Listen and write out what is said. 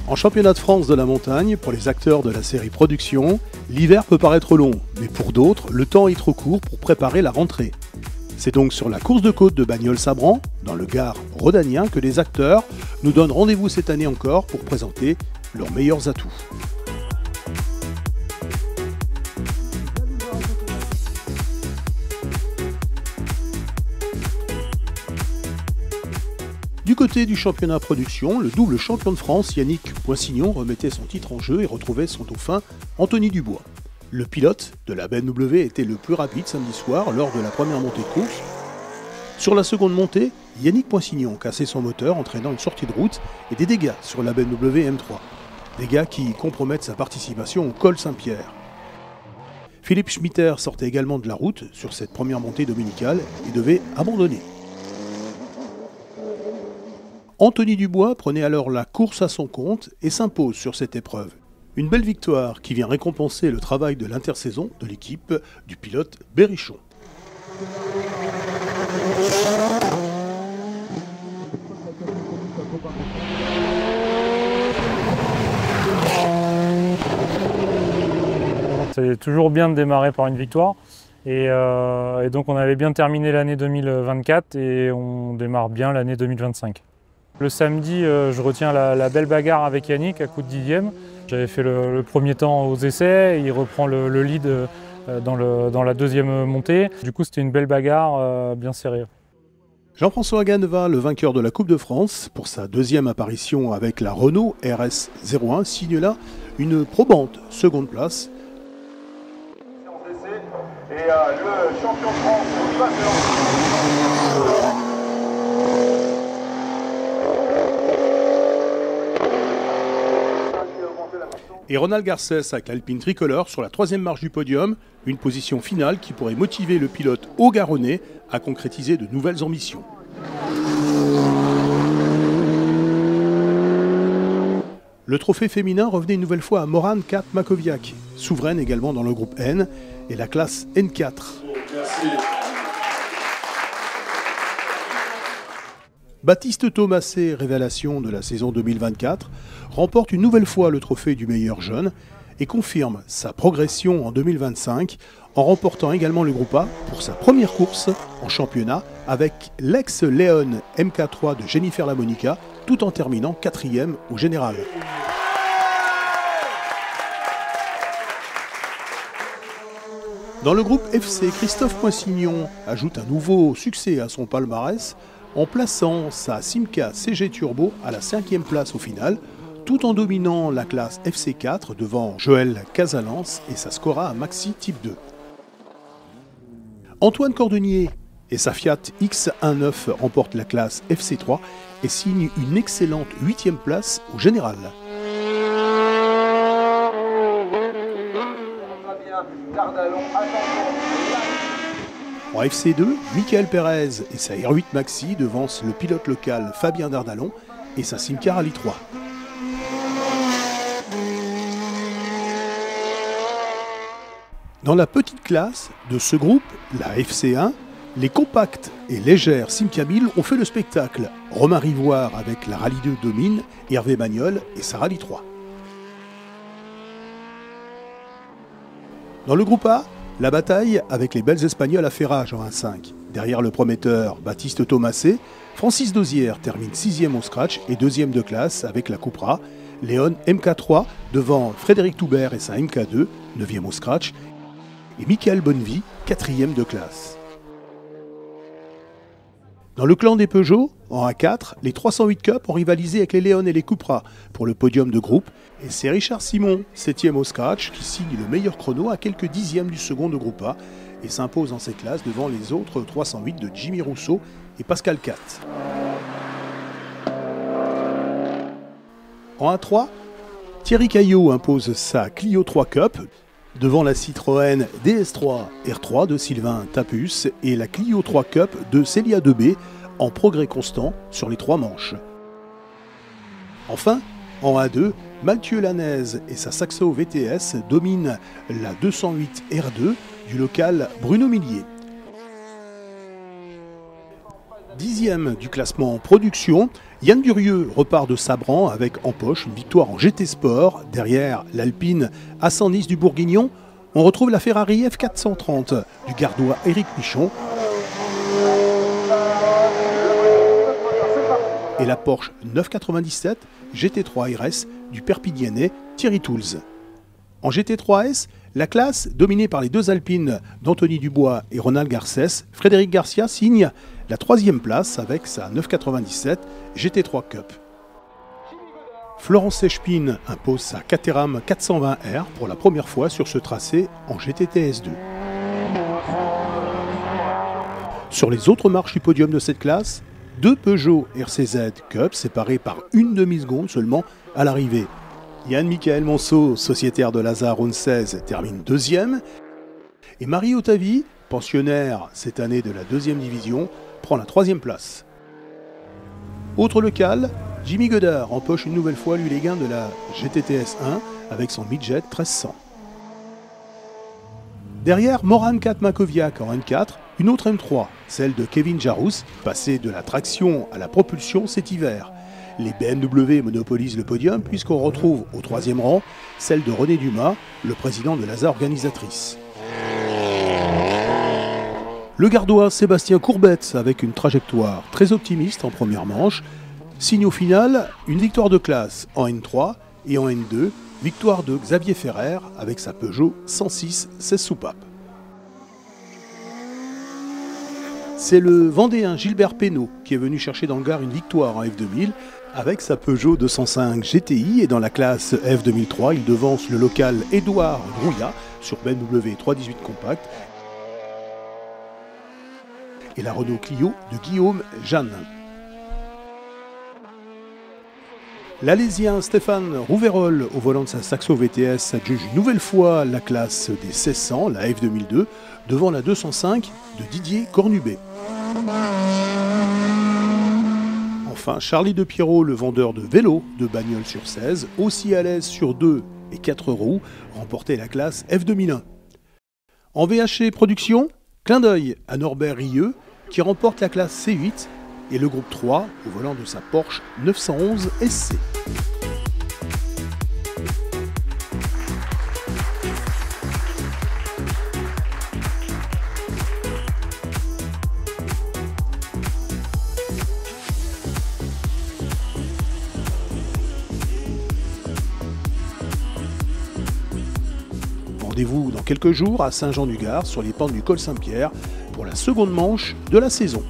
En championnat de France de la montagne, pour les acteurs de la série Production, l'hiver peut paraître long, mais pour d'autres, le temps est trop court pour préparer la rentrée. C'est donc sur la course de côte de Bagnols-Sabran, dans le Gard rhodanien, que les acteurs nous donnent rendez-vous cette année encore pour présenter leurs meilleurs atouts. Du côté du championnat production, le double champion de France Yannick Poissignon remettait son titre en jeu et retrouvait son dauphin Anthony Dubois. Le pilote de la BMW était le plus rapide samedi soir lors de la première montée de course. Sur la seconde montée, Yannick Poissignon cassait son moteur entraînant une sortie de route et des dégâts sur la BMW M3. Dégâts qui compromettent sa participation au col Saint-Pierre. Philippe Schmitter sortait également de la route sur cette première montée dominicale et devait abandonner. Anthony Dubois prenait alors la course à son compte et s'impose sur cette épreuve. Une belle victoire qui vient récompenser le travail de l'intersaison de l'équipe du pilote Berrichon. C'est toujours bien de démarrer par une victoire et donc on avait bien terminé l'année 2024 et on démarre bien l'année 2025. Le samedi, je retiens la belle bagarre avec Yannick à coup de dixième. J'avais fait le premier temps aux essais, il reprend le lead dans la deuxième montée. Du coup, c'était une belle bagarre bien serrée. Jean-François Ganeva, le vainqueur de la Coupe de France, pour sa deuxième apparition avec la Renault RS01, signe là une probante seconde place. Et le champion de France va faire. Et Ronald Garcès avec l'Alpine tricolore sur la troisième marche du podium, une position finale qui pourrait motiver le pilote haut-garonnais à concrétiser de nouvelles ambitions. Le trophée féminin revenait une nouvelle fois à Morane Kat Makoviak, souveraine également dans le groupe N et la classe N4. Baptiste Thomasé, révélation de la saison 2024, remporte une nouvelle fois le trophée du meilleur jeune et confirme sa progression en 2025 en remportant également le groupe A pour sa première course en championnat avec l'ex-Léon MK3 de Jennifer Lamonica tout en terminant 4e au général. Dans le groupe FC, Christophe Poissignon ajoute un nouveau succès à son palmarès en plaçant sa Simca CG Turbo à la 5e place au final, tout en dominant la classe FC4 devant Joël Casalance et sa Scora Maxi Type 2. Antoine Cordonnier et sa Fiat X19 remportent la classe FC3 et signent une excellente 8e place au général. En FC2, Michael Pérez et sa R8 Maxi devancent le pilote local Fabien Dardalon et sa Simca Rally 3. Dans la petite classe de ce groupe, la FC1, les compactes et légères Simca 1000 ont fait le spectacle. Romain Rivoire avec la Rally 2 domine, Hervé Magnol et sa Rally 3. Dans le groupe A, la bataille avec les belles Espagnoles à ferrage en 1-5. Derrière le prometteur Baptiste Thomasé, Francis Dozière termine 6e au scratch et 2e de classe avec la Cupra. Léon MK3 devant Frédéric Toubert et sa MK2, 9e au scratch. Et Michael Bonnevie, 4e de classe. Dans le clan des Peugeot, en A4, les 308 Cup ont rivalisé avec les Léon et les Cupra pour le podium de groupe. Et c'est Richard Simon, 7e au scratch, qui signe le meilleur chrono à quelques dixièmes du second de groupe A et s'impose dans cette classe devant les autres 308 de Jimmy Rousseau et Pascal Cat. En A3, Thierry Caillot impose sa Clio 3 Cup devant la Citroën DS3 R3 de Sylvain Tapus et la Clio 3 Cup de Célia Debé en progrès constant sur les 3 manches. Enfin, en A2, Mathieu Lanez et sa Saxo VTS dominent la 208 R2 du local Bruno Millier. 10e du classement en production, Yann Durieux repart de Sabran avec en poche une victoire en GT Sport. Derrière l'Alpine A110 du Bourguignon, on retrouve la Ferrari F430 du Gardois Éric Michon et la Porsche 997 GT3 RS du Perpignanais Thierry Toulz. En GT3S, la classe, dominée par les deux Alpines d'Anthony Dubois et Ronald Garcès, Frédéric Garcia signe la 3e place avec sa 997 GT3 Cup. Florence Sechpin impose sa Caterham 420R pour la première fois sur ce tracé en GTTS2. Sur les autres marches du podium de cette classe, 2 Peugeot RCZ Cup séparés par une demi-seconde seulement à l'arrivée. Yann-Michael Monceau, sociétaire de Lazare Round 16, termine 2e. Et Marie Otavi, pensionnaire cette année de la 2e division, prend la 3e place. Autre local, Jimmy Godard empoche une nouvelle fois lui les gains de la GTTS 1 avec son Midjet 1300. Derrière, Moran 4 Makoviak en N4, une autre M3, celle de Kevin Jarous, passé de la traction à la propulsion cet hiver. Les BMW monopolisent le podium puisqu'on retrouve au 3e rang celle de René Dumas, le président de l'ASA organisatrice. Le Gardois Sébastien Courbette avec une trajectoire très optimiste en première manche, signe au final une victoire de classe en N3 et en N2, victoire de Xavier Ferrer avec sa Peugeot 106 16 soupapes. C'est le Vendéen Gilbert Pénaud qui est venu chercher dans le Gard une victoire en F2000 avec sa Peugeot 205 GTI et dans la classe F2003, il devance le local Édouard Drouillat sur BMW 318 Compact et la Renault Clio de Guillaume Jeanne. L'Alésien Stéphane Rouverol, au volant de sa Saxo VTS, adjuge une nouvelle fois la classe des 1600, la F2002, devant la 205 de Didier Cornubet. Enfin, Charlie de Pierrot, le vendeur de vélos de bagnole sur 16, aussi à l'aise sur 2 et 4 roues, remportait la classe F2001. En VHC Production, clin d'œil à Norbert Rieux, qui remporte la classe C8, et le groupe 3 au volant de sa Porsche 911 SC. Rendez-vous dans quelques jours à Saint-Jean-du-Gard sur les pentes du col Saint-Pierre pour la seconde manche de la saison.